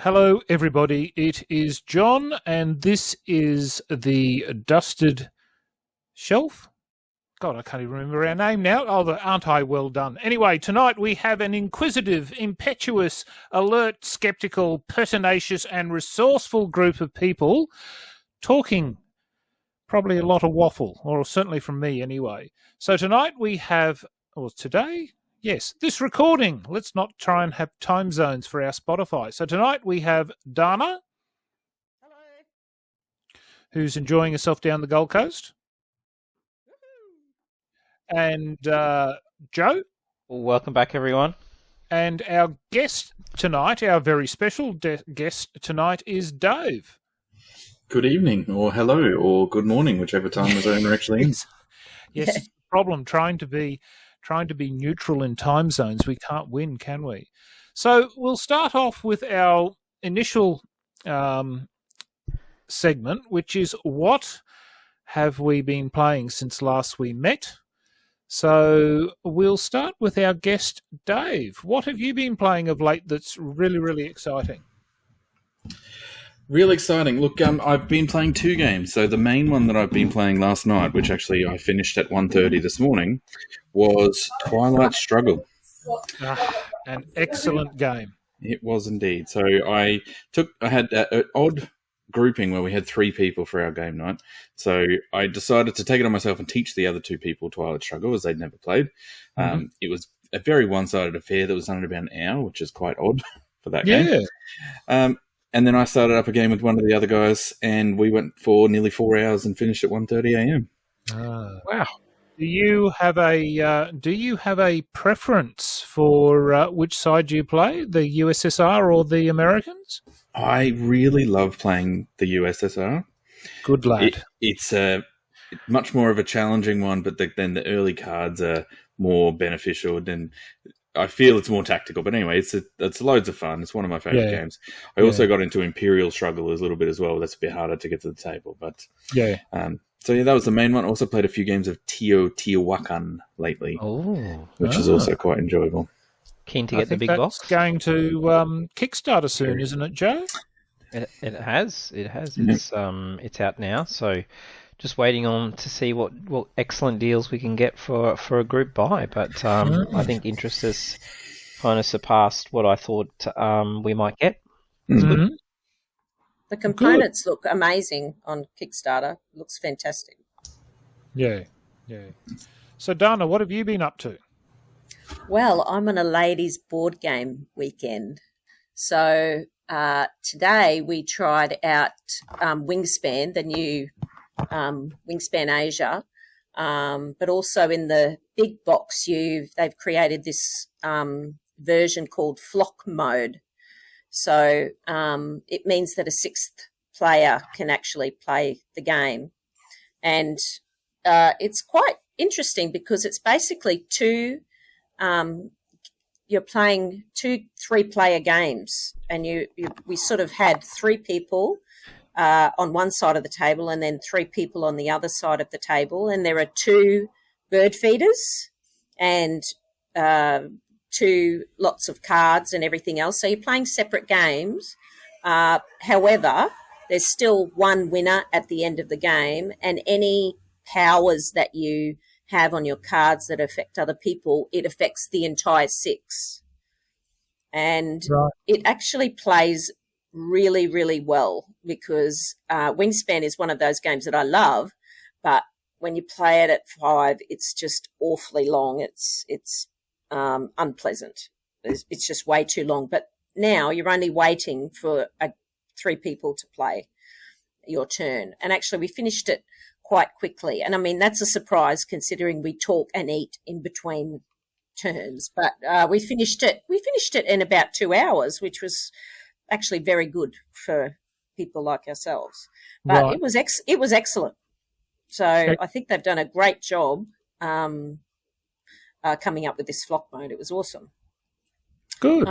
Hello, everybody. It is John, and this is the Dusted Shelf. God, I can't even remember our name now. Oh, aren't I well done? Anyway, tonight we have an inquisitive, impetuous, alert, skeptical, pertinacious, and resourceful group of people talking probably a lot of waffle, or certainly from me anyway. So tonight we have, or today, yes, this recording. Let's not try and have time zones for our Spotify. So tonight we have Dana. Hello. Who's enjoying herself down the Gold Coast. And Joe. Well, welcome back, everyone. And our guest tonight, our very special guest tonight is Dave. Good evening, or hello, or good morning, whichever time the zone are actually in. Yes, it's the problem trying to be neutral in time zones. We can't win, can we? So we'll start off with our initial segment, which is what have we been playing since last we met? So we'll start with our guest, Dave. What have you been playing of late that's really, really exciting? Real exciting. Look, I've been playing two games. So the main one that I've been playing last night, which actually I finished at 1:30 this morning, was Twilight Struggle. An excellent game. It was indeed. So I had an odd grouping where we had three people for our game night. So I decided to take it on myself and teach the other two people Twilight Struggle, as they'd never played. It was a very one-sided affair that was only about an hour, which is quite odd for that game. And then I started up a game with one of the other guys, and we went for nearly 4 hours and finished at 1:30 a.m. Wow. Do you have a preference for which side you play, the USSR or the Americans? I really love playing the USSR. Good lad. It's much more of a challenging one, but then the early cards are more beneficial. Then I feel it's more tactical. But anyway, it's loads of fun. It's one of my favourite games. I also got into Imperial Struggle a little bit as well. That's a bit harder to get to the table. But so that was the main one. I also played a few games of Teotihuacan lately, which is also quite enjoyable. Keen to get the big box. It's going to Kickstarter soon, isn't it, Joe? It has. It's out now. So just waiting on to see what excellent deals we can get for a group buy. But I think interest has kind of surpassed what I thought we might get. The components look amazing on Kickstarter. Looks fantastic. Yeah. So, Dana, what have you been up to? Well, I'm on a ladies' board game weekend. So today we tried out Wingspan, the new Wingspan Asia, but also in the big box they've created this version called Flock Mode. So it means that a sixth player can actually play the game. And it's quite interesting because it's basically you're playing 2 3-player games, and we sort of had 3 people on one side of the table and then 3 people on the other side of the table, and there are 2 bird feeders and 2 lots of cards and everything else. So you're playing separate games. However, there's still one winner at the end of the game, and any powers that you have on your cards that affect other people, it affects the entire 6. And it actually plays really, really well because Wingspan is one of those games that I love, but when you play it at 5, it's just awfully long. It's unpleasant. It's just way too long. But now you're only waiting for 3 people to play your turn. And actually we finished it quite quickly. And I mean, that's a surprise considering we talk and eat in between turns. But we finished it in about 2 hours, which was actually very good for people like ourselves. But it was excellent. So I think they've done a great job coming up with this flock mode. It was awesome. Good.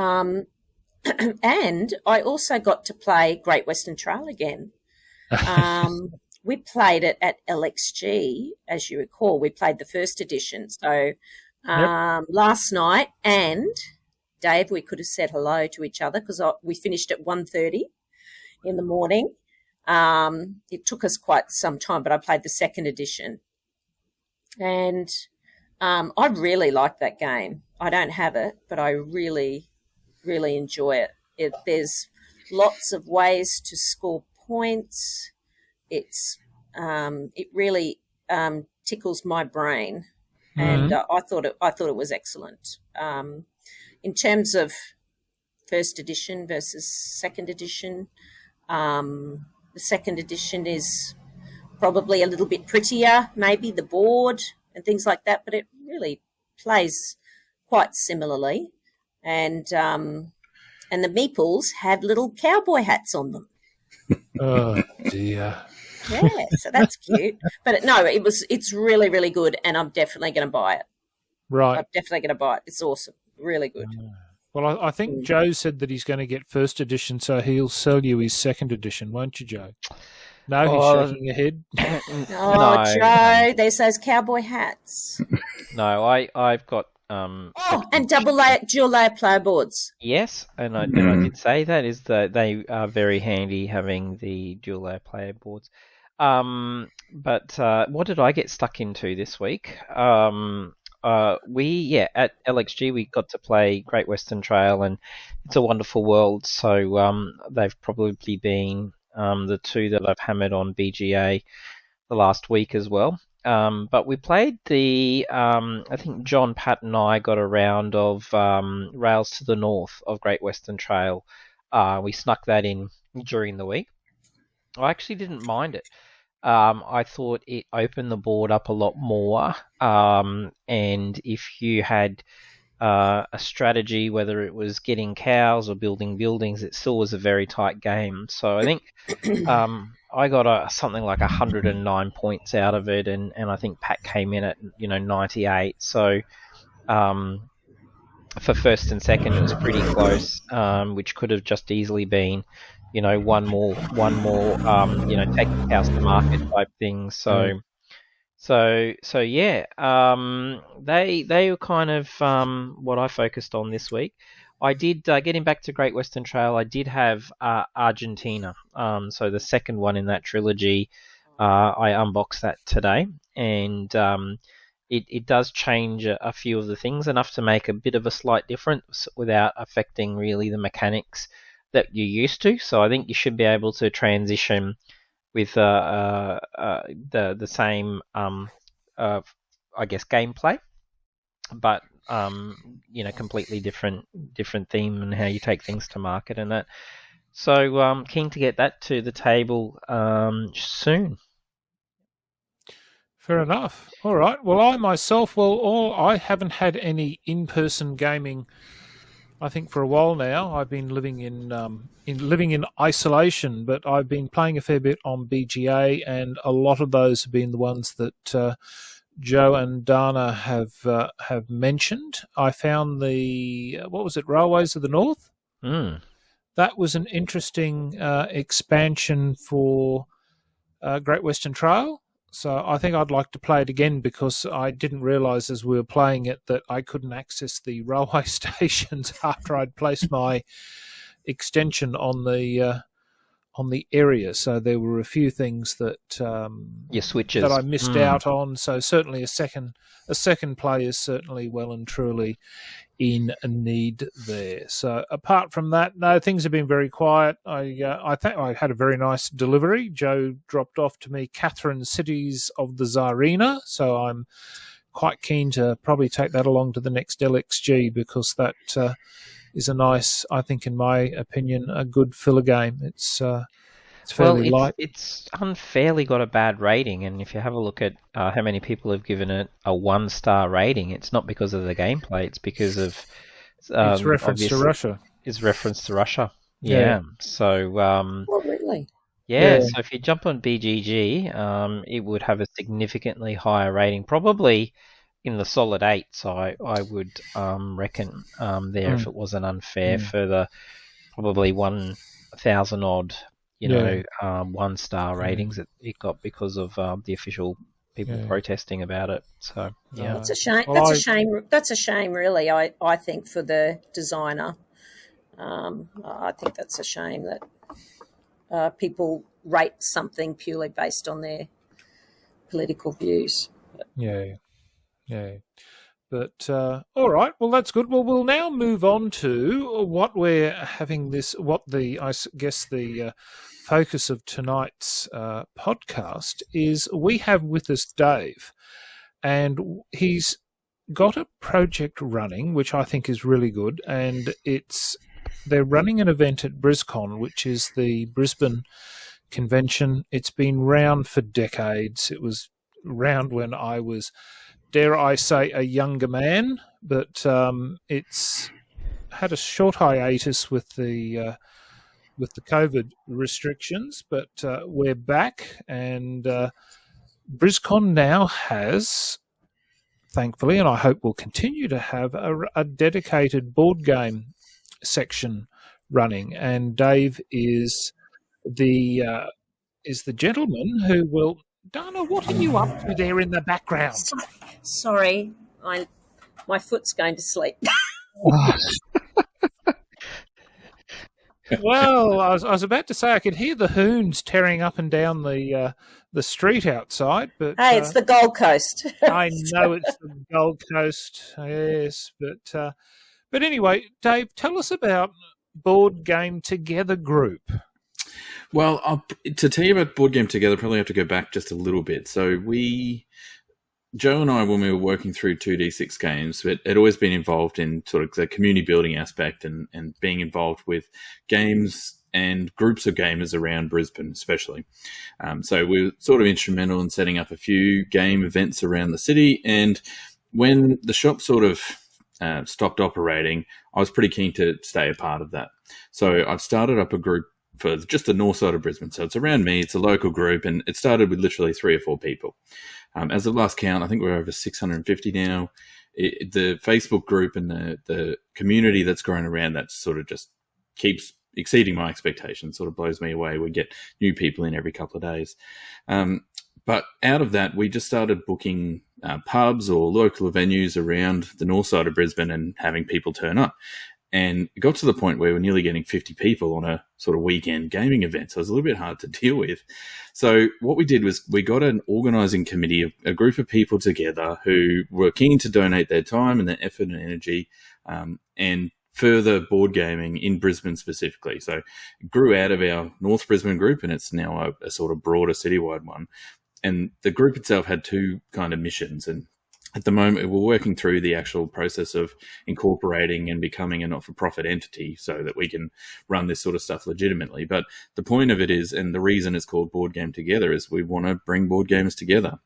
And I also got to play Great Western Trail again. We played it at LXG, as you recall. We played the first edition. So last night and Dave, we could have said hello to each other because we finished at 1:30 in the morning. It took us quite some time, but I played the second edition. And I really like that game. I don't have it, but I really, really enjoy it. There's lots of ways to score points. It really tickles my brain, and I thought it was excellent. In terms of first edition versus second edition, the second edition is probably a little bit prettier, maybe the board and things like that, but it really plays quite similarly. And the meeples have little cowboy hats on them. Oh dear. Yeah, so that's cute. But no, it's really, really good, and I'm definitely going to buy it. Right. I'm definitely going to buy it. It's awesome. Really good. Well, I think Joe said that he's going to get first edition, so he'll sell you his second edition, won't you, Joe? No, he's shaking your head. No. Joe, there's those cowboy hats. No, I've got and dual layer player boards. Yes, and I did say that is that they are very handy having the dual layer player boards. But what did I get stuck into this week? At LXG we got to play Great Western Trail, and It's a Wonderful World. So they've probably been the two that I've hammered on BGA the last week as well. But we played I think John, Pat and I got a round of Rails to the North of Great Western Trail. We snuck that in during the week. I actually didn't mind it. I thought it opened the board up a lot more. And if you had a strategy, whether it was getting cows or building buildings, it still was a very tight game. So I think I got something like 109 points out of it, and I think Pat came in at 98. So for first and second, it was pretty close, which could have just easily been one more take the house to market type thing. So yeah, they were kind of what I focused on this week. I did, getting back to Great Western Trail, I did have Argentina. So the second one in that trilogy, I unboxed that today, and it does change a few of the things, enough to make a bit of a slight difference without affecting really the mechanics that you're used to. So I think you should be able to transition with the same, I guess, gameplay, but completely different theme and how you take things to market and that. So keen to get that to the table soon. Fair enough. All right. Well, I haven't had any in-person gaming, I think, for a while now. I've been living in isolation, but I've been playing a fair bit on BGA, and a lot of those have been the ones that Joe and Dana have mentioned. I found Railways of the North? Mm. That was an interesting expansion for Great Western Trail. So I think I'd like to play it again, because I didn't realise as we were playing it that I couldn't access the railway stations after I'd placed my extension on the area. So there were a few things that your switches that I missed out on. So certainly a second play is certainly well and truly in need there. So apart from that, no, things have been very quiet. I think I had a very nice delivery. Joe dropped off to me Catherine Cities of the Tsarina, so I'm quite keen to probably take that along to the next LXG, because that is a nice, I think, in my opinion, a good filler game. It's fairly light. It's unfairly got a bad rating, and if you have a look at how many people have given it a 1-star rating, it's not because of the gameplay, it's because of it's reference to Russia. It's reference to Russia. Yeah. So really? Yeah, so if you jump on BGG, it would have a significantly higher rating, probably in the solid 8. So I would reckon there, if it wasn't unfair for the probably 1,000 odd 1-star ratings that it got because of the official people Yeah. protesting about it. So yeah, That's a shame. Well, That's a shame. That's a shame, really. I think for the designer, I think that's a shame that people rate something purely based on their political views. Yeah. But all right, well that's good. Well, we'll now move on to what we're having guess the focus of tonight's podcast is. We have with us Dave, and he's got a project running, which I think is really good, and they're running an event at BrisCon, which is the Brisbane convention. It's been round for decades. It was round when I was, dare I say, a younger man, but it's had a short hiatus with the COVID restrictions, but we're back, and BrisCon now has, thankfully, and I hope will continue to have, a dedicated board game section running, and Dave is the gentleman who will. Dana, what are you up to there in the background? Sorry, my foot's going to sleep. Well, I was about to say I could hear the hoons tearing up and down the street outside, but Hey, it's the Gold Coast. I know it's the Gold Coast, yes, but anyway, Dave, tell us about Board Game Together Group. Well, to tell you about Board Game Together, probably have to go back just a little bit. So Joe and I, when we were working through 2D6 games, had always been involved in sort of the community building aspect and being involved with games and groups of gamers around Brisbane, especially. So we were sort of instrumental in setting up a few game events around the city. And when the shop sort of stopped operating, I was pretty keen to stay a part of that. So I've started up a group for just the north side of Brisbane. So it's around me, it's a local group, and it started with literally 3 or 4 people. As of last count, I think we're over 650 now. The Facebook group and the community that's grown around that sort of just keeps exceeding my expectations, sort of blows me away. We get new people in every couple of days. But out of that, we just started booking pubs or local venues around the north side of Brisbane and having people turn up. And it got to the point where we're nearly getting 50 people on a sort of weekend gaming event. So it was a little bit hard to deal with. So what we did was we got an organising committee, a group of people together who were keen to donate their time and their effort and energy and further board gaming in Brisbane specifically. So it grew out of our North Brisbane group, and it's now a sort of broader citywide one. And the group itself had 2 kind of missions, and at the moment, we're working through the actual process of incorporating and becoming a not-for-profit entity so that we can run this sort of stuff legitimately. But the point of it is, and the reason it's called Board Game Together, is we want to bring board gamers together.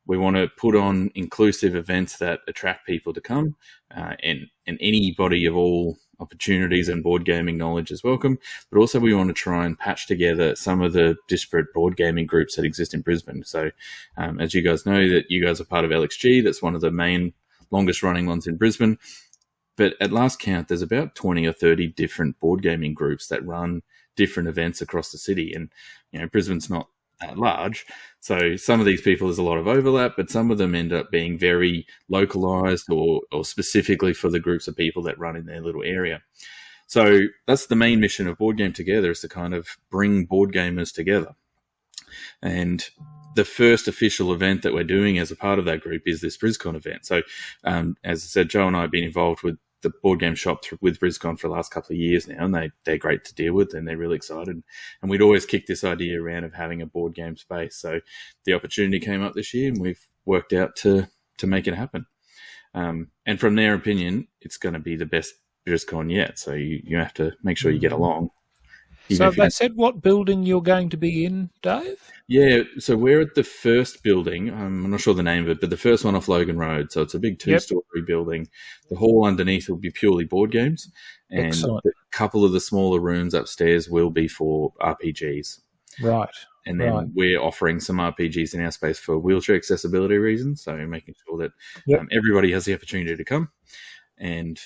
We want to put on inclusive events that attract people to come, and anybody of all opportunities and board gaming knowledge is welcome. But also we want to try and patch together some of the disparate board gaming groups that exist in Brisbane. So as you guys know, that you guys are part of LXG, that's one of the main longest running ones in Brisbane. But at last count, there's about 20 or 30 different board gaming groups that run different events across the city. And, you know, Brisbane's not that large. So some of these people, there's a lot of overlap, but some of them end up being very localized or specifically for the groups of people that run in their little area. So that's the main mission of Board Game Together, is to kind of bring board gamers together. And the first official event that we're doing as a part of that group is this BrisCon event. So as I said, Joe and I have been involved with the board game shop with BrisCon for the last couple of years now, and they're great to deal with, and they're really excited. And we'd always kicked this idea around of having a board game space. So the opportunity came up this year, and we've worked out to make it happen. And from their opinion, it's going to be the best BrisCon yet. So you have to make sure you get along. So they said what building you're going to be in, Dave? Yeah, so we're at the first building. I'm not sure the name of it, but the first one off Logan Road. So it's a big 2-story building. The hall underneath will be purely board games. And Excellent. A couple of the smaller rooms upstairs will be for RPGs. Right. And then we're offering some RPGs in our space for wheelchair accessibility reasons. So making sure that everybody has the opportunity to come. And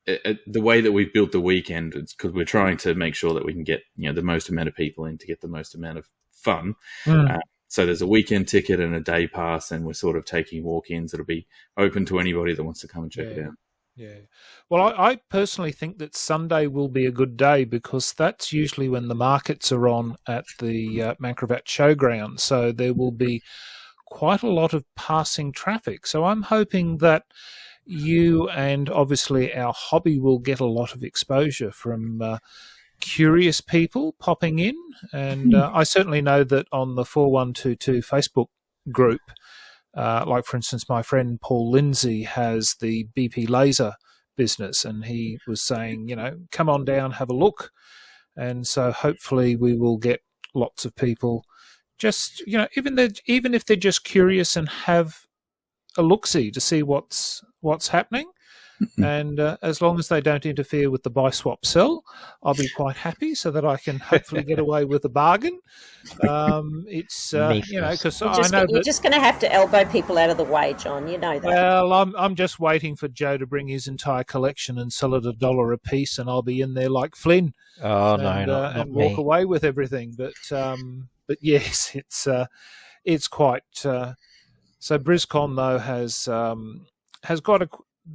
the way that we've built the weekend, it's because we're trying to make sure that we can get the most amount of people in to get the most amount of fun. So there's a weekend ticket and a day pass, and we're sort of taking walk-ins. It'll be open to anybody that wants to come and check it out. Yeah. Well, I personally think that Sunday will be a good day because that's usually when the markets are on at the Mankravat Showground. So there will be quite a lot of passing traffic. So I'm hoping that you and obviously our hobby will get a lot of exposure from curious people popping in. And I certainly know that on the 4122 Facebook group, like, for instance, my friend Paul Lindsay has the BP Laser business, and he was saying, come on down, have a look. And so hopefully we will get lots of people just, even if they're just curious and have a look-see to see what's happening. And as long as they don't interfere with the buy, swap, sell, I'll be quite happy so that I can hopefully get away with a bargain. It's because I know you're just going to have to elbow people out of the way, John. You know that. Well, I'm just waiting for Joe to bring his entire collection and sell it $1 a piece, and I'll be in there like Flynn. Oh and, no, not and me. walk away with everything. But yes, it's quite. So BrisCon though has got a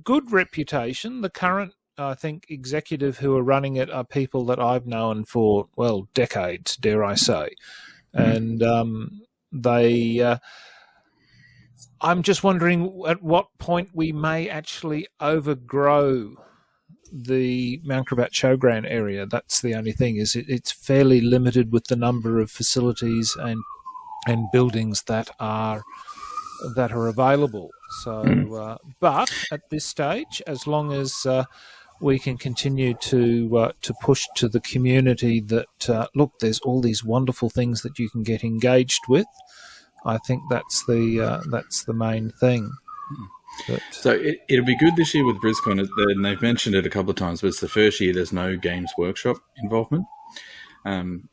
good reputation. The current, I think, executive who are running it are people that I've known for, well, decades, dare I say. And I'm just wondering at what point we may actually overgrow the Mankravat Showground area. That's the only thing, is it's fairly limited with the number of facilities and buildings that are available. So, but at this stage, as long as we can continue to push to the community that look, there's all these wonderful things that you can get engaged with, I think that's the main thing. But, so it'll be good this year with BrisCon, and they've mentioned it a couple of times, but it's the first year there's no Games Workshop involvement. And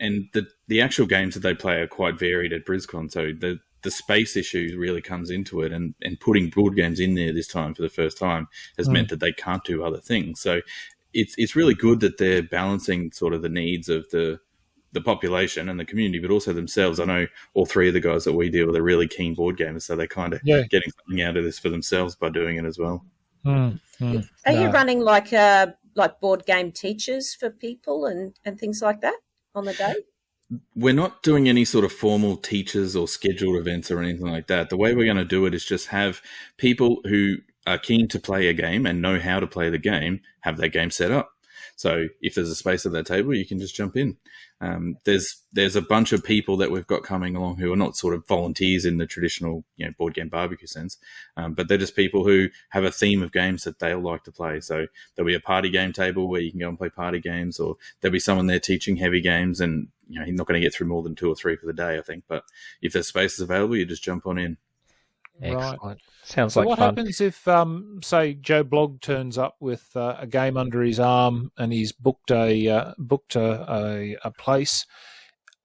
the actual games that they play are quite varied at BrisCon, so the space issue really comes into it, and putting board games in there this time for the first time has meant that they can't do other things. So it's really good that they're balancing sort of the needs of the population and the community, but also themselves. I know all three of the guys that we deal with are really keen board gamers, so they're kind of getting something out of this for themselves by doing it as well. Are you running like board game teachers for people and things like that on the day? We're not doing any sort of formal teachers or scheduled events or anything like that. The way we're going to do it is just have people who are keen to play a game and know how to play the game have that game set up. So if there's a space at that table, you can just jump in. There's a bunch of people that we've got coming along who are not sort of volunteers in the traditional board game barbecue sense, but they're just people who have a theme of games that they'll like to play. So there'll be a party game table where you can go and play party games, or there'll be someone there teaching heavy games, and you're not going to get through more than 2 or 3 for the day, I think. But if there's spaces available, you just jump on in. Excellent. Right. Sounds So like what fun. happens if, say, Joe Blogg turns up with a game under his arm and he's booked a place?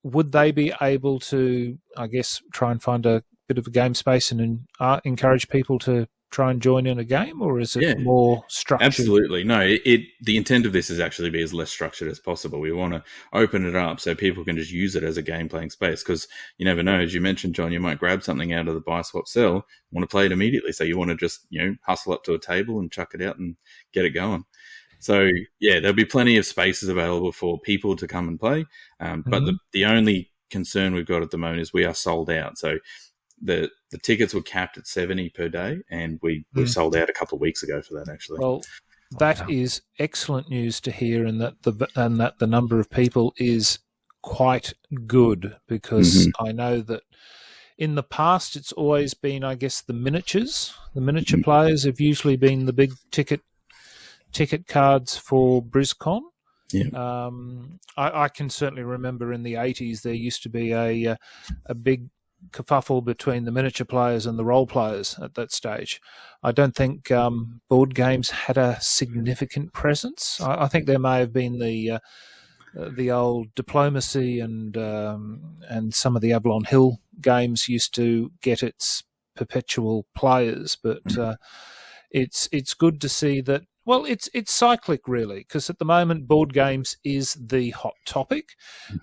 Would they be able to, I guess, try and find a bit of a game space and encourage people to try and join in a game, or is it more structured? Absolutely. No, the intent of this is actually be as less structured as possible. We want to open it up so people can just use it as a game playing space, because you never know, as you mentioned, John, you might grab something out of the buy, swap, sell, want to play it immediately. So you want to just, hustle up to a table and chuck it out and get it going. So, there'll be plenty of spaces available for people to come and play. But the only concern we've got at the moment is we are sold out. So the tickets were capped at 70 per day, and we sold out a couple of weeks ago for that, actually. Well, that is excellent news to hear, and that the number of people is quite good, because I know that in the past it's always been, I guess, the miniature players have usually been the big ticket cards for BrisCon. Yeah. I can certainly remember in the 80s there used to be a big kerfuffle between the miniature players and the role players at that stage. I don't think board games had a significant presence. I think there may have been the old Diplomacy and some of the Avalon Hill games used to get its perpetual players, but it's good to see that Well, it's cyclic, really, because at the moment, board games is the hot topic.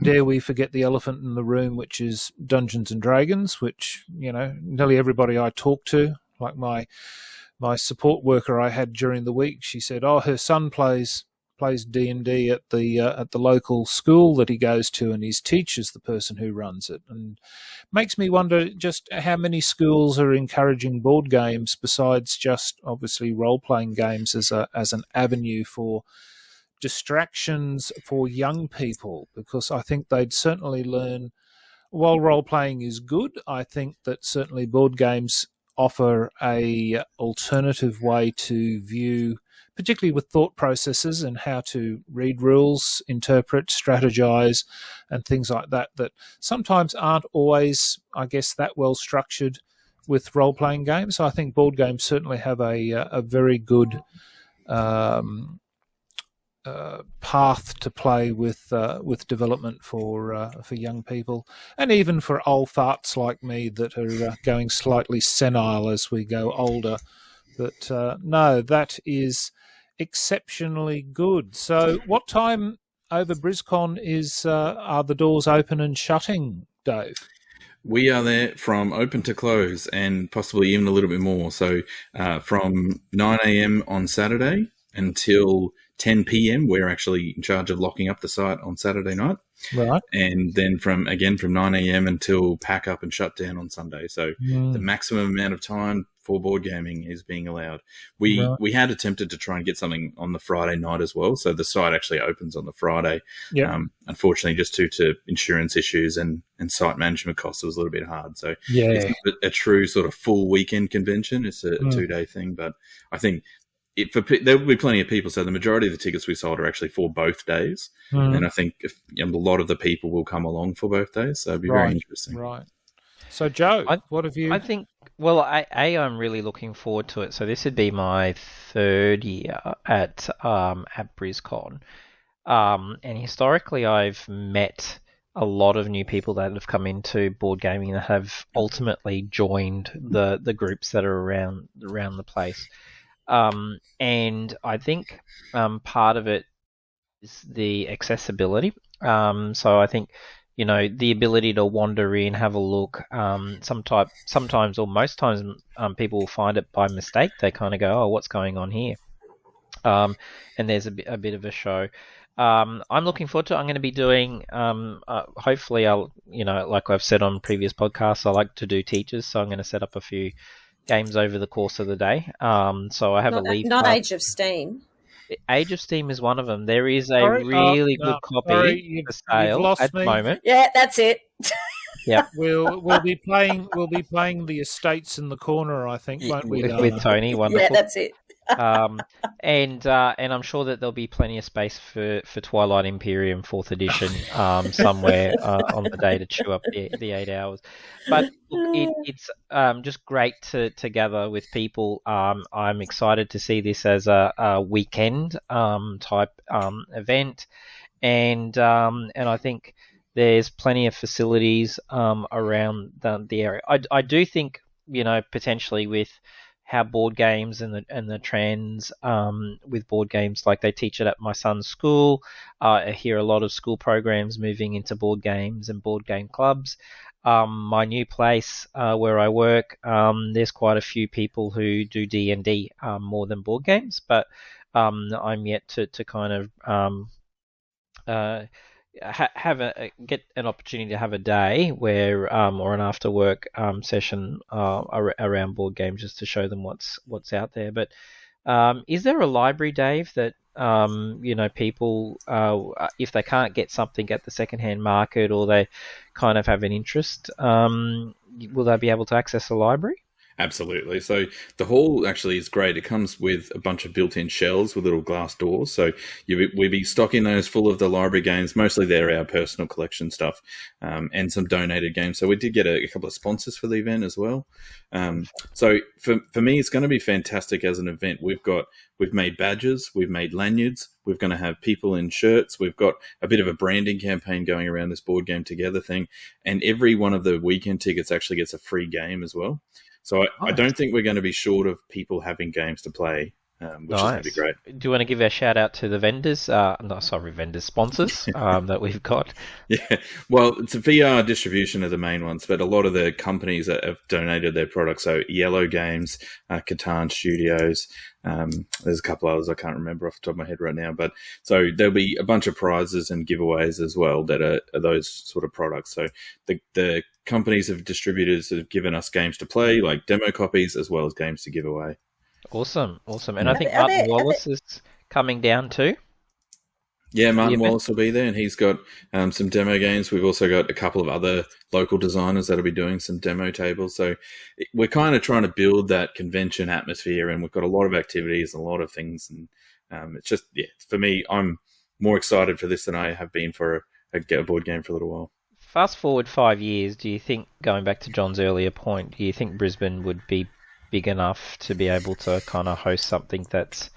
Dare we forget the elephant in the room, which is Dungeons and Dragons, which, nearly everybody I talk to, like my support worker I had during the week, she said, "Oh, her son plays D&D at the local school that he goes to, and his teacher's the person who runs it." And makes me wonder just how many schools are encouraging board games besides just obviously role-playing games as an avenue for distractions for young people, because I think they'd certainly learn. While role-playing is good, I think that certainly board games offer a alternative way to view, particularly with thought processes and how to read rules, interpret, strategize, and things like that, that sometimes aren't always, I guess, that well structured with role-playing games. So I think board games certainly have a very good path to play with development for young people, and even for old farts like me that are going slightly senile as we go older. But no, that is exceptionally good. So what time over BrisCon are the doors open and shutting, Dave? We are there from open to close, and possibly even a little bit more. So from 9 a.m. on Saturday until 10 p.m. we're actually in charge of locking up the site on Saturday night. Right. And then from 9 a.m. until pack up and shut down on Sunday. So the maximum amount of time for board gaming is being allowed. We had attempted to try and get something on the Friday night as well. So the site actually opens on the Friday. Yeah. Unfortunately, just due to insurance issues and site management costs, it was a little bit hard. So it's not a true sort of full weekend convention. It's a 2-day thing. But I think there will be plenty of people. So the majority of the tickets we sold are actually for both days. And I think a lot of the people will come along for both days. So it'll be very interesting. Right. So, Joe, what have you... I think, well, I'm really looking forward to it. So this would be my third year at BrisCon. And historically, I've met a lot of new people that have come into board gaming that have ultimately joined the groups that are around the place. And I think part of it is the accessibility. So I think, the ability to wander in, have a look. Sometimes or most times, people will find it by mistake. They kind of go, "Oh, what's going on here?" And there's a bit of a show. I'm looking forward to it. I'm going to be doing, hopefully I'll, like I've said on previous podcasts, I like to do teachers. So I'm going to set up a few games over the course of the day. So I have a leave. Not Age of Steam. Age of Steam is one of them. There is a really good copy for sale at the moment. Yeah, that's it. Yeah, we'll be playing the Estates in the Corner, I think, won't we? With Tony, wonderful. Yeah, that's it. And I'm sure that there'll be plenty of space for Twilight Imperium 4th edition somewhere on the day to chew up the 8 hours. But look, it's just great to gather with people. I'm excited to see this as a weekend type event, and I think there's plenty of facilities around the area. I do think, potentially with how board games and the trends with board games, like they teach it at my son's school. I hear a lot of school programs moving into board games and board game clubs. My new place where I work, there's quite a few people who do D&D more than board games, but I'm yet to kind of get an opportunity to have a day where or an after work session around board games, just to show them what's out there. But is there a library, Dave, that people, if they can't get something at the secondhand market, or they kind of have an interest, will they be able to access a library? Absolutely. So the hall actually is great. It comes with a bunch of built-in shelves with little glass doors. So we'd be stocking those full of the library games. Mostly they're our personal collection stuff, and some donated games. So we did get a couple of sponsors for the event as well. So for me, it's going to be fantastic as an event. We've made badges, we've made lanyards, we're going to have people in shirts. We've got a bit of a branding campaign going around this board game together thing. And every one of the weekend tickets actually gets a free game as well. So I don't think we're going to be short of people having games to play which is going to be great. Do you want to give a shout out to the vendors? Sponsors that we've got. Yeah, well, it's a VR distribution are the main ones, but a lot of the companies that have donated their products. So Yellow Games, Catan Studios. There's a couple others I can't remember off the top of my head right now, but so there'll be a bunch of prizes and giveaways as well that are those sort of products. So the companies of distributors have given us games to play, like demo copies, as well as games to give away. Awesome. And I think Martin Wallace is coming down too. Yeah, Martin Wallace will be there, and he's got some demo games. We've also got a couple of other local designers that'll be doing some demo tables. So we're kind of trying to build that convention atmosphere, and we've got a lot of activities and a lot of things. And it's just, for me, I'm more excited for this than I have been for a board game for a little while. Fast forward 5 years, do you think, going back to John's earlier point, do you think Brisbane would be big enough to be able to kind of host something that's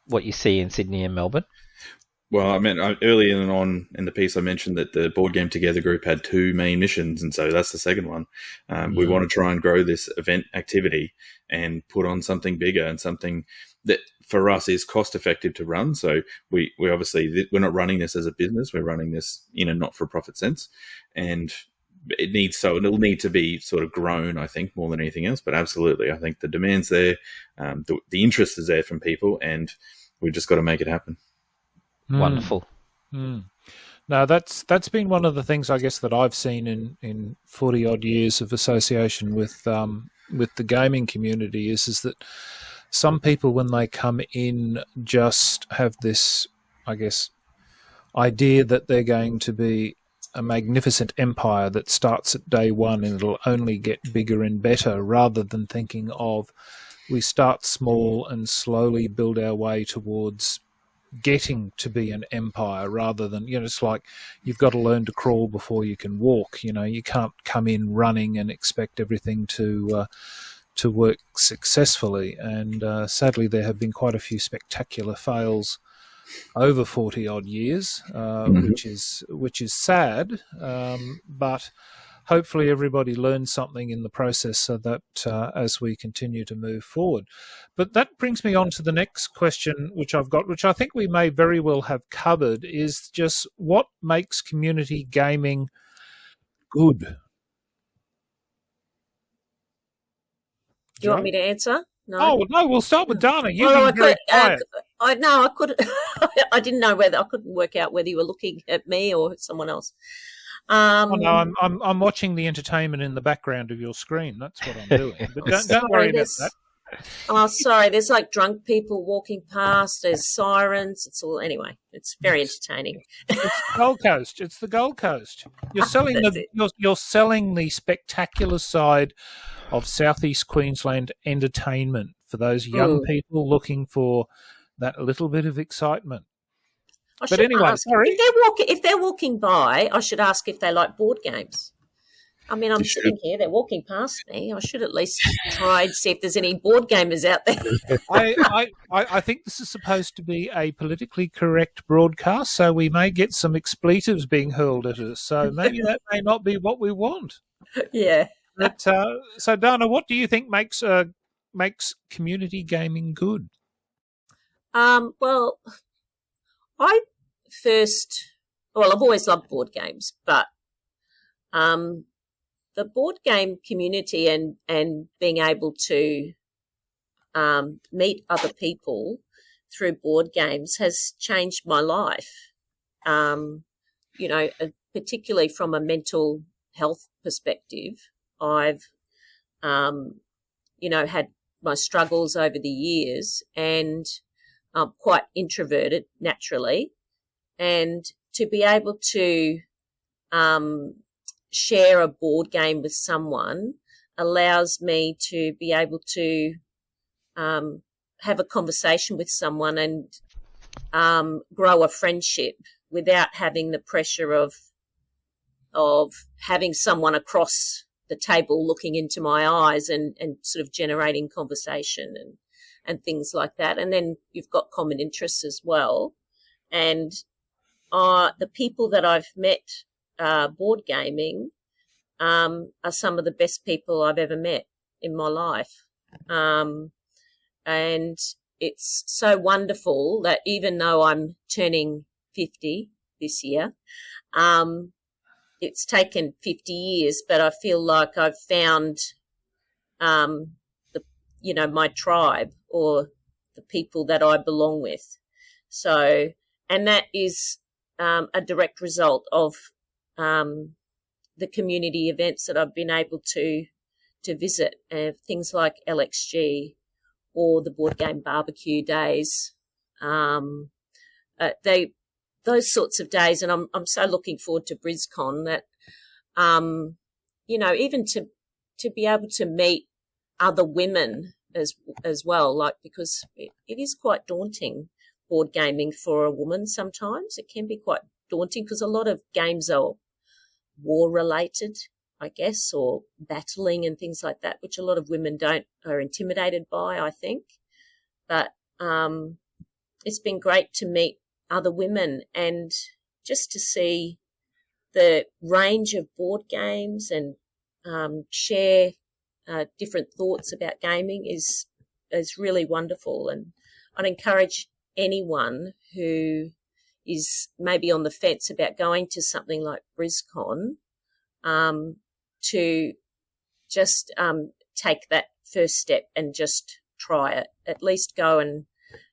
what you see in Sydney and Melbourne? Well, I mean, earlier on in the piece, I mentioned that the Board Game Together group had 2 main missions, and so that's the second one. We want to try and grow this event activity and put on something bigger and something that for us is cost effective to run. So we obviously, we're not running this as a business. We're running this in a not-for-profit sense, and it'll need to be sort of grown, I think, more than anything else. But absolutely, I think the demand's there, the interest is there from people, and we've just got to make it happen. Wonderful. No, that's been one of the things, I guess, that I've seen in 40 odd years of association with the gaming community is that some people, when they come in, just have this, I guess, idea that they're going to be a magnificent empire that starts at day one and it'll only get bigger and better, rather than thinking of we start small and slowly build our way towards getting to be an empire, rather than, it's like you've got to learn to crawl before you can walk. You can't come in running and expect everything to work successfully. And sadly, there have been quite a few spectacular fails over 40 odd years, which is sad. But hopefully everybody learns something in the process, so that as we continue to move forward. But that brings me on to the next question, which I've got, which I think we may very well have covered, is just what makes community gaming good? Do you want me to answer? No. Oh, no, we'll start with Dana. You've been very quiet. I couldn't. I didn't know whether I couldn't work out whether you were looking at me or someone else. No, I'm watching the entertainment in the background of your screen. That's what I'm doing. But don't worry about that. Oh, sorry. There's like drunk people walking past. There's sirens. Anyway. It's very entertaining. It's the Gold Coast. It's the Gold Coast. You're selling you're selling the spectacular side of Southeast Queensland entertainment for those young people looking for that little bit of excitement. But anyway, sorry. If they're walking by, I should ask if they like board games. I mean, I'm sitting here, they're walking past me. I should at least try and see if there's any board gamers out there. I think this is supposed to be a politically correct broadcast, so we may get some expletives being hurled at us. So maybe that may not be what we want. Yeah. But, so, Dana, what do you think makes community gaming good? Well, I've always loved board games, but the board game community and being able to meet other people through board games has changed my life. Particularly from a mental health perspective, I've had my struggles over the years, and I'm quite introverted naturally, and to be able to share a board game with someone allows me to be able to have a conversation with someone and grow a friendship without having the pressure of having someone across the table looking into my eyes and sort of generating conversation and things like that. And then you've got common interests as well. And the people that I've met board gaming are some of the best people I've ever met in my life. And, it's so wonderful that even though I'm turning 50 this year, it's taken 50 years, but I feel like I've found my tribe or the people that I belong with. So, and that is a direct result of the community events that I've been able to visit, things like LXG or the board game barbecue days. Those sorts of days, and I'm so looking forward to BrisCon that, even to be able to meet other women as well, like, because it is quite daunting, board gaming for a woman sometimes. It can be quite daunting because a lot of games are war-related, I guess, or battling and things like that, which a lot of women are intimidated by, I think. But it's been great to meet other women and just to see the range of board games and share different thoughts about gaming is really wonderful. And I'd encourage anyone who is maybe on the fence about going to something like BrisCon to just take that first step and just try it. At least go and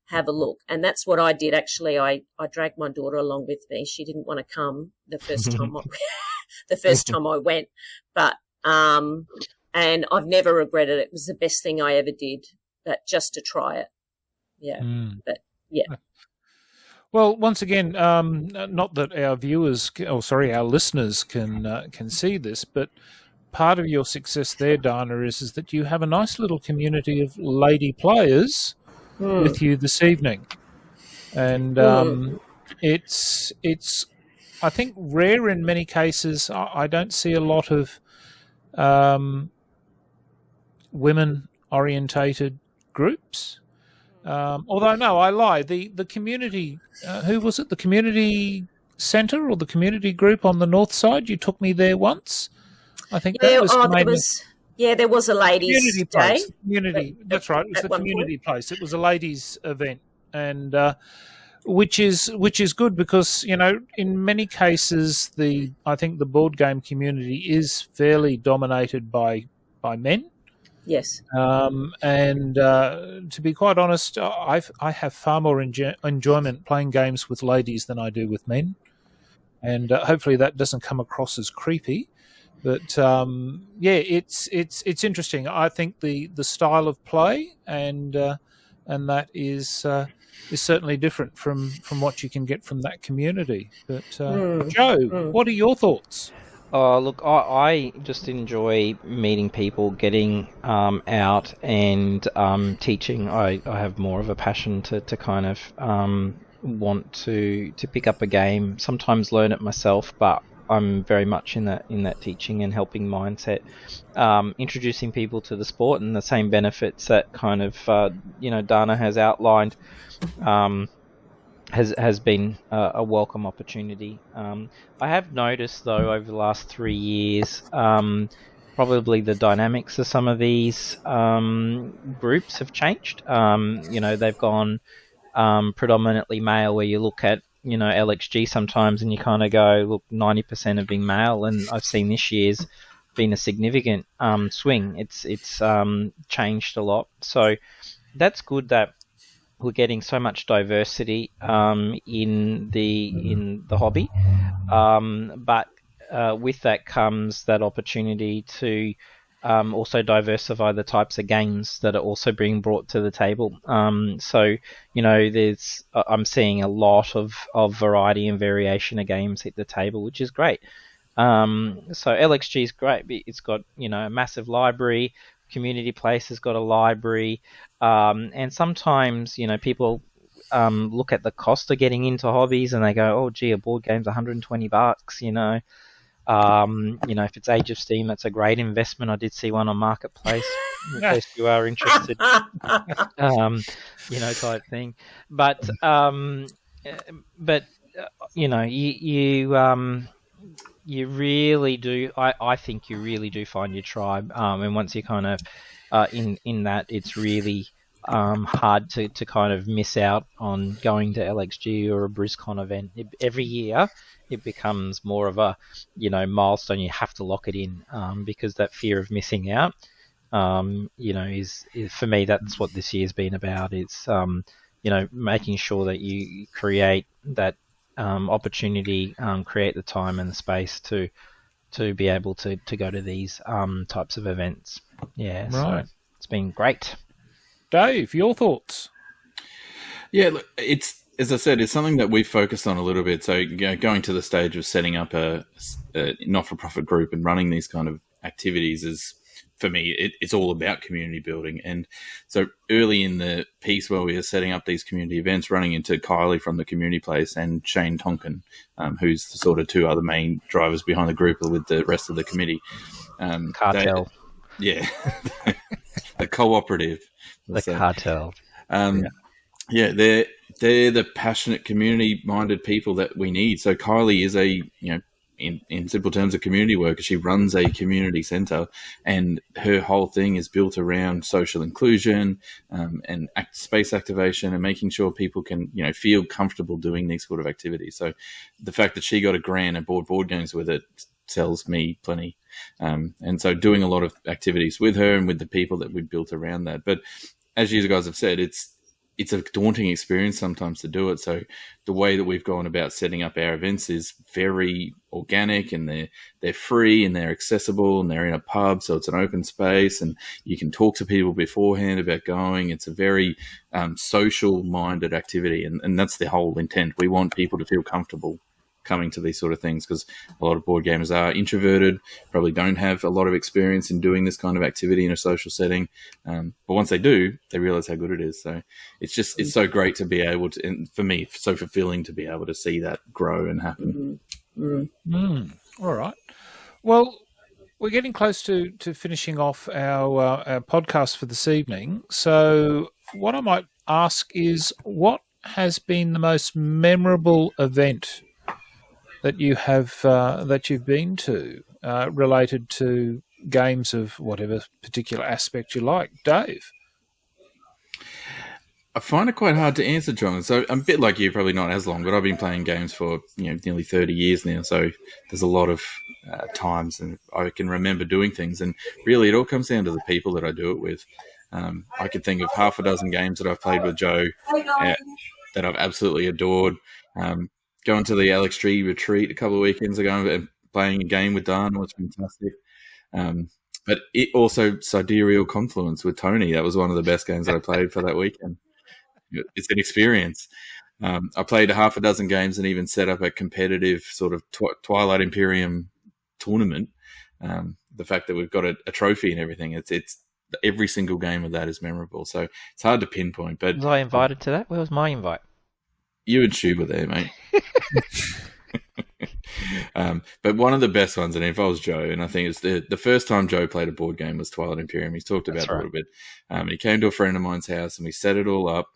have a look. And that's what I did, actually. I dragged my daughter along with me. She didn't want to come the first time I went. But and I've never regretted it. It was the best thing I ever did, but just to try it. Yeah. But yeah. Well, once again, not that our listeners can see this, but part of your success there, Dana, is that you have a nice little community of lady players with you this evening, and it's I think rare in many cases. I don't see a lot of women-orientated groups. Although, no, I lie. The community, who was it? The community centre or the community group on the north side? You took me there once. I think that was the main. There was a ladies' community day. Place. Community, that's right. It was the community place. It was a ladies' event, and which is good because in many cases I think the board game community is fairly dominated by men. Yes. And to be quite honest, I have far more enjoyment playing games with ladies than I do with men, and hopefully that doesn't come across as creepy. But it's interesting. I think the style of play and that is certainly different from what you can get from that community. But Joe, what are your thoughts? Look, I just enjoy meeting people, getting out and teaching. I have more of a passion to kind of want to pick up a game, sometimes learn it myself, but I'm very much in that teaching and helping mindset, introducing people to the sport and the same benefits that kind of Dana has outlined. Has been a welcome opportunity. I have noticed, though, over the last 3 years, probably the dynamics of some of these groups have changed. They've gone predominantly male, where you look at LXG sometimes and you kind of go, look, 90% have been male, and I've seen this year's been a significant swing. It's changed a lot, so that's good that we're getting so much diversity in the hobby, but with that comes that opportunity to also diversify the types of games that are also being brought to the table. I'm seeing a lot of variety and variation of games hit the table, which is great. So LXG is great. It's got a massive library. Community Place has got a library, and sometimes people look at the cost of getting into hobbies and they go, oh gee, a board game's $120. If it's Age of Steam, that's a great investment. I did see one on Marketplace in case you are interested, type thing. But you really do. I think you really do find your tribe, and once you kind of in that, it's really hard to kind of miss out on going to LXG or a BrisCon event. Every year, it becomes more of a, milestone. You have to lock it in because that fear of missing out, is for me, that's what this year's been about. It's, making sure that you create that opportunity, create the time and the space to be able to go to these types of events. Yeah, right. So it's been great. Dave, your thoughts? Yeah, look, it's, as I said, it's something that we've focused on a little bit. So going to the stage of setting up a not-for-profit group and running these kind of activities is, for me, it's all about community building. And so early in the piece where we were setting up these community events, running into Kylie from the community place and Shane Tonkin, who's the sort of two other main drivers behind the group with the rest of the committee. Cartel. The cooperative. The cartel. Yeah, they're the passionate, community-minded people that we need. So Kylie is in simple terms, a community worker. She runs a community centre, and her whole thing is built around social inclusion and space activation and making sure people can, feel comfortable doing these sort of activities. So the fact that she got a grant and bought board games with it tells me plenty. And so doing a lot of activities with her and with the people that we've built around that. But as you guys have said, it's a daunting experience sometimes to do it. So the way that we've gone about setting up our events is very organic, and they're free and they're accessible and they're in a pub. So it's an open space and you can talk to people beforehand about going. It's a very social minded activity. And that's the whole intent. We want people to feel comfortable coming to these sort of things, because a lot of board gamers are introverted, probably don't have a lot of experience in doing this kind of activity in a social setting. But once they do, they realize how good it is. So it's so great to be able to, and for me, so fulfilling to be able to see that grow and happen. All right. Well, we're getting close to finishing off our podcast for this evening. So what I might ask is, what has been the most memorable event that you have that you've been to related to games of whatever particular aspect you like? Dave? I find it quite hard to answer, John. So I'm a bit like you, probably not as long, but I've been playing games for nearly 30 years now. So there's a lot of times, and I can remember doing things. And really, it all comes down to the people that I do it with. I could think of half a dozen games that I've played with Joe that I've absolutely adored. Going to the LXG retreat a couple of weekends ago and playing a game with Dan was fantastic. But it also Sidereal Confluence with Tony. That was one of the best games that I played for that weekend. It's an experience. I played half a dozen games and even set up a competitive sort of Twilight Imperium tournament. The fact that we've got a trophy and everything, it's every single game of that is memorable. So it's hard to pinpoint. But was I invited to that? Where was my invite? You and Stu were there, mate. But one of the best ones, and it involves Joe, and I think it's the first time Joe played a board game was Twilight Imperium. He's talked about it a little bit. And he came to a friend of mine's house and we set it all up.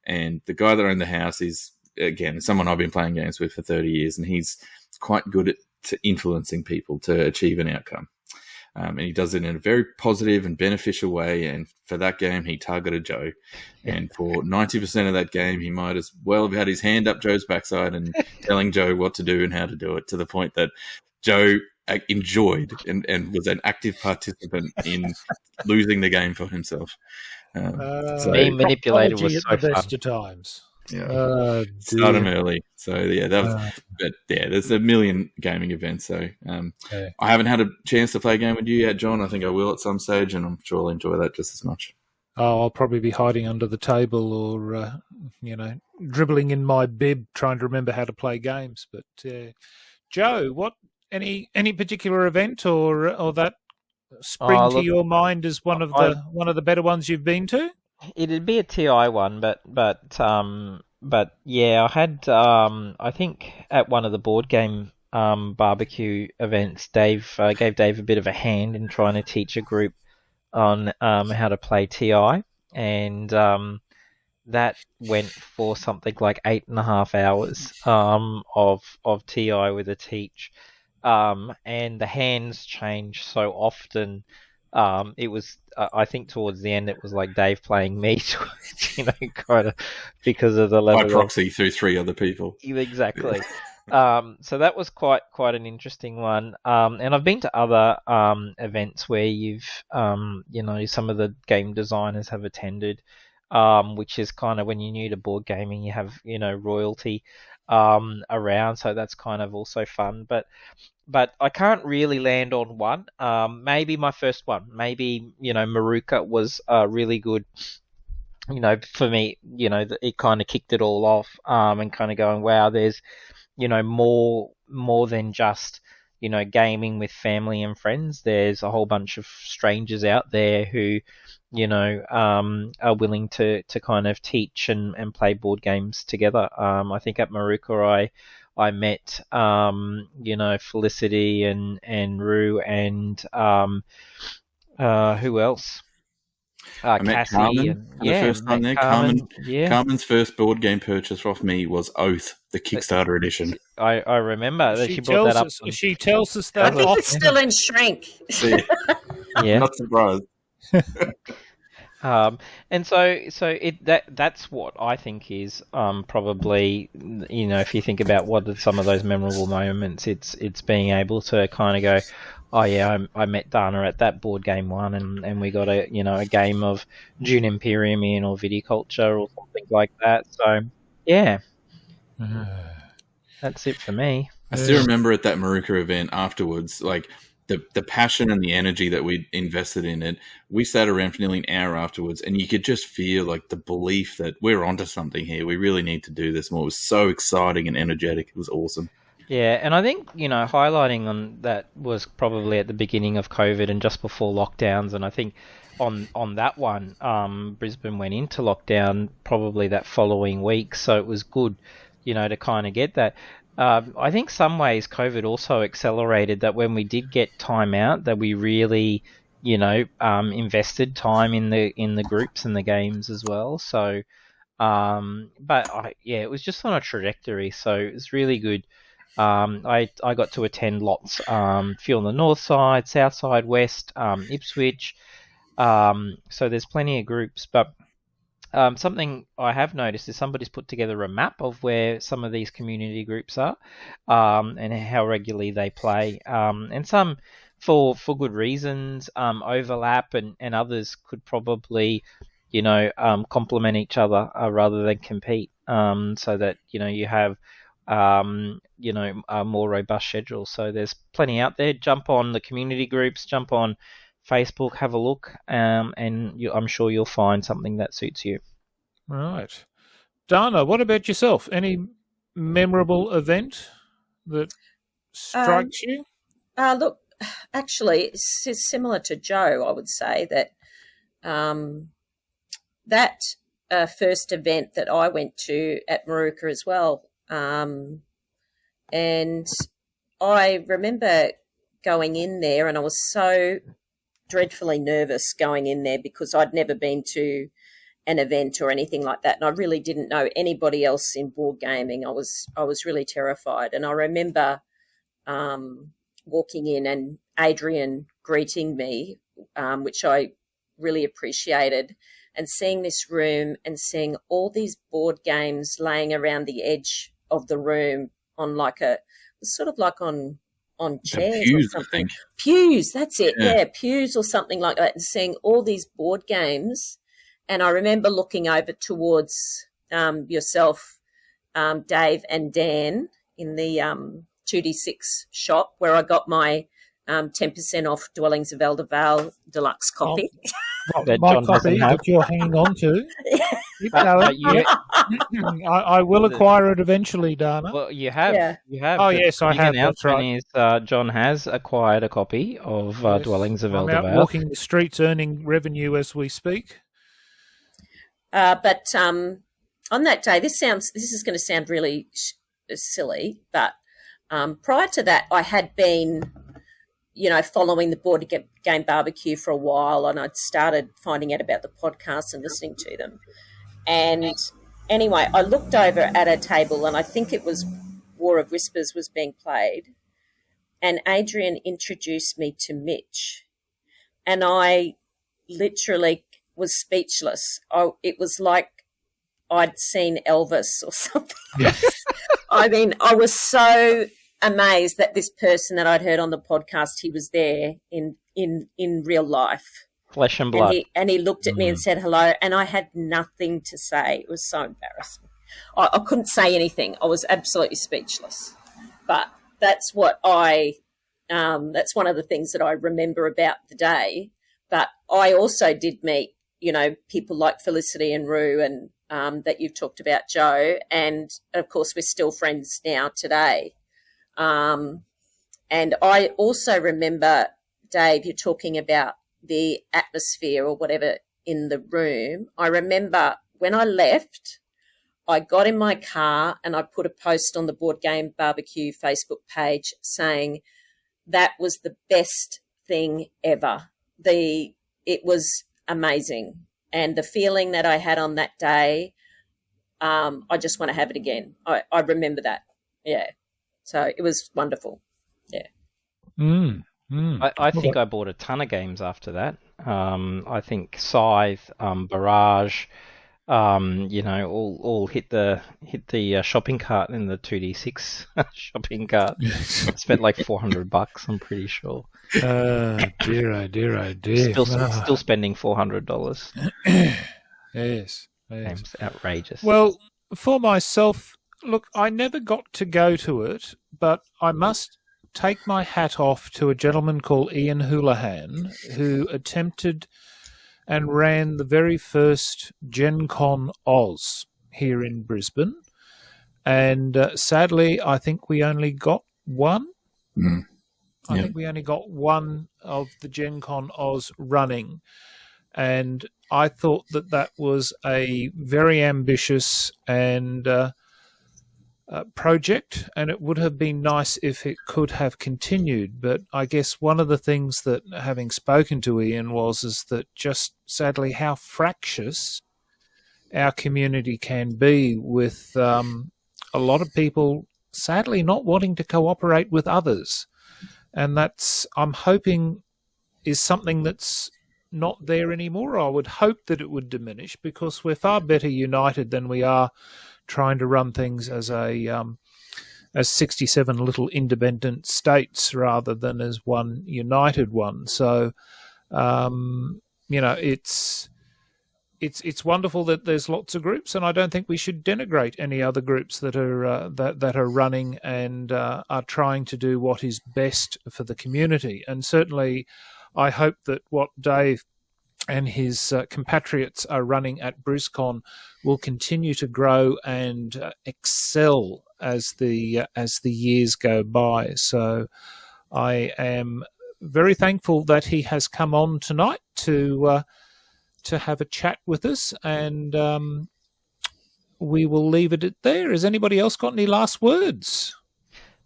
And the guy that owned the house is, again, someone I've been playing games with for 30 years, and he's quite good at influencing people to achieve an outcome. And he does it in a very positive and beneficial way. And for that game, he targeted Joe. And for 90% of that game, he might as well have had his hand up Joe's backside and telling Joe what to do and how to do it, to the point that Joe enjoyed and was an active participant in losing the game for himself. So being manipulated was so fun. Best of times. Yeah, start them early. So yeah, that was. But yeah, there's a million gaming events. So I haven't had a chance to play a game with you yet, John. I think I will at some stage, and I'm sure I'll enjoy that just as much. Oh, I'll probably be hiding under the table or dribbling in my bib, trying to remember how to play games. But Joe, what any particular event or that spring to your mind as one of the better ones you've been to? It'd be a TI one, but yeah, I had I think at one of the board game barbecue events, Dave gave Dave a bit of a hand in trying to teach a group on how to play TI, and that went for something like 8.5 hours of TI with a teach, and the hands change so often It was, I think, towards the end, it was like Dave playing me, kind of because of the By level proxy through 3 other people. exactly. So that was quite an interesting one. And I've been to other events where you've some of the game designers have attended, which is kind of when you're new to board gaming, you have royalty around, so that's kind of also fun. But I can't really land on one. Maybe my first one. Maybe Maruka was really good. For me, it kind of kicked it all off. And kind of going, wow, there's more than just gaming with family and friends. There's a whole bunch of strangers out there who are willing to kind of teach and play board games together. I think at Maruka I met Felicity and Rue and who else? I met Cassie Carmen for the first time there. Carmen, yeah. Carmen's first board game purchase off me was Oath, the Kickstarter edition. I remember that she brought that up. She tells us that I think it's still in shrink. Yeah, not surprised. And so that's what I think is probably, if you think about what are some of those memorable moments, it's being able to kind of go, oh yeah, I met Dana at that board game one, and we got a game of Dune Imperium in or Viticulture or something like that. So yeah, that's it for me. I still remember at that Maruka event afterwards, like the passion and the energy that we invested in it. We sat around for nearly an hour afterwards, and you could just feel like the belief that we're onto something here. We really need to do this more. It was so exciting and energetic. It was awesome. Yeah, and I think, highlighting on that was probably at the beginning of COVID and just before lockdowns, and I think on that one, Brisbane went into lockdown probably that following week, so it was good, to kind of get that. I think some ways COVID also accelerated that when we did get time out, that we really, invested time in the groups and the games as well. So, it was just on a trajectory, so it was really good. I got to attend lots, few on the north side, south side, west, Ipswich. So there's plenty of groups, but something I have noticed is somebody's put together a map of where some of these community groups are, and how regularly they play, and some for good reasons, overlap, and others could probably, complement each other rather than compete, so that you have a more robust schedule. So there's plenty out there. Jump on the community groups, jump on Facebook, have a look, and I'm sure you'll find something that suits you. Right. Dana, what about yourself? Any memorable event that strikes you? Look, actually, it's similar to Joe, I would say, that that first event that I went to at Maruka as well, and I remember going in there, and I was so dreadfully nervous going in there because I'd never been to an event or anything like that, and I really didn't know anybody else in board gaming. I was really terrified, and I remember walking in and Adrian greeting me, which I really appreciated, and seeing this room and seeing all these board games laying around the edge of the room on on chairs pews, or something. I think. Pews, that's it. Yeah, pews or something like that, and seeing all these board games. And I remember looking over towards yourself, Dave and Dan, in the 2D6 shop where I got my 10% off Dwellings of Elder Vale deluxe copy. My copy that you're hanging on to. I will acquire it eventually, Dana. Well, you have. Yeah. You have. Oh, yes, I have. That's right. Is, John has acquired a copy of Dwellings of Elder I'm out Vale. walking the streets earning revenue as we speak. But on that day, this is going to sound really silly, but prior to that, I had been, following the board game barbecue for a while, and I'd started finding out about the podcasts and listening to them. And anyway, I looked over at a table, and I think it was War of Whispers was being played, and Adrian introduced me to Mitch. and I literally was speechless. It was like I'd seen Elvis or something. Yeah. I mean, I was so amazed that this person that I'd heard on the podcast, he was there in real life. Flesh and blood. And he looked at me and said hello, and I had nothing to say. It was so embarrassing. I couldn't say anything. I was absolutely speechless. But that's what that's one of the things that I remember about the day. But I also did meet, people like Felicity and Rue and that you've talked about, Joe. And, of course, we're still friends now today. And I also remember, Dave, you're talking about the atmosphere or whatever in the room. I remember when I left, I got in my car and I put a post on the Board Game Barbecue Facebook page saying that was the best thing ever. It was amazing. And the feeling that I had on that day, I just want to have it again. I remember that. Yeah. So it was wonderful. Yeah. I think I bought a ton of games after that. I think Scythe, Barrage, all hit the shopping cart in the 2D6 shopping cart. I spent like $400, I'm pretty sure. Dear, oh dear. Still spending $400. Yes. Game's outrageous. Well, for myself, look, I never got to go to it, but I must take my hat off to a gentleman called Ian Houlihan, who attempted and ran the very first Gen Con Oz here in Brisbane. And sadly, I think we only got one. I think we only got one of the Gen Con Oz running. And I thought that was a very ambitious and project, and it would have been nice if it could have continued. But I guess one of the things that, having spoken to Ian, is that just sadly how fractious our community can be, with a lot of people sadly not wanting to cooperate with others. And that's, I'm hoping, is something that's not there anymore. I would hope that it would diminish, because we're far better united than we are trying to run things as 67 little independent states rather than as one united one. So, it's wonderful that there's lots of groups, and I don't think we should denigrate any other groups that are that are running and are trying to do what is best for the community. And certainly, I hope that what Dave and his compatriots are running at BrisCon will continue to grow and excel as the years go by. So I am very thankful that he has come on tonight to have a chat with us, and we will leave it at there. Has anybody else got any last words?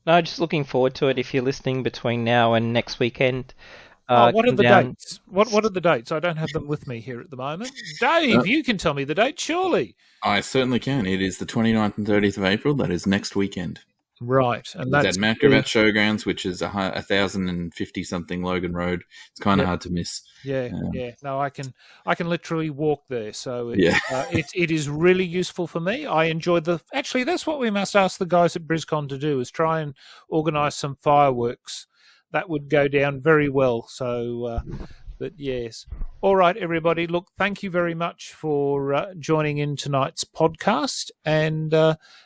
No, just looking forward to it. If you're listening between now and next weekend. What are the dates? What are the dates? I don't have them with me here at the moment. Dave, you can tell me the date, surely. I certainly can. It is the 29th and 30th of April. That is next weekend. Right. And that's at Macrobat Showgrounds, which is 1,050-something Logan Road. It's kind of hard to miss. Yeah. No, I can literally walk there. So it is really useful for me. I enjoy actually, that's what we must ask the guys at BrisCon to do, is try and organise some fireworks. That would go down very well. So, but yes. All right, everybody. Look, thank you very much for joining in tonight's podcast. And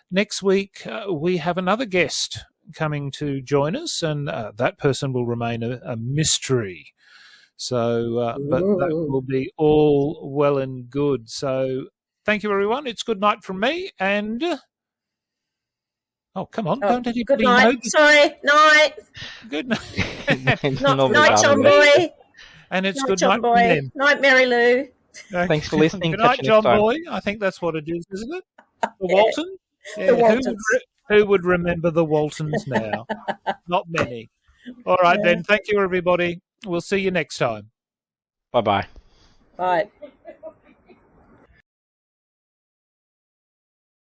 next week, we have another guest coming to join us, and that person will remain a mystery. So, but that will be all well and good. So, thank you, everyone. It's good night from me. And oh, come on! Don't anybody good night. know? Sorry, night. Good night. Night, John Boy. And it's night, good John night Boy. from them. Night, Mary Lou. Thanks for listening. Good night, John Boy. I think that's what it is, isn't it? The Walton? The Waltons. Who would remember the Waltons now? Not many. All right, then. Thank you, everybody. We'll see you next time. Bye-bye. Bye.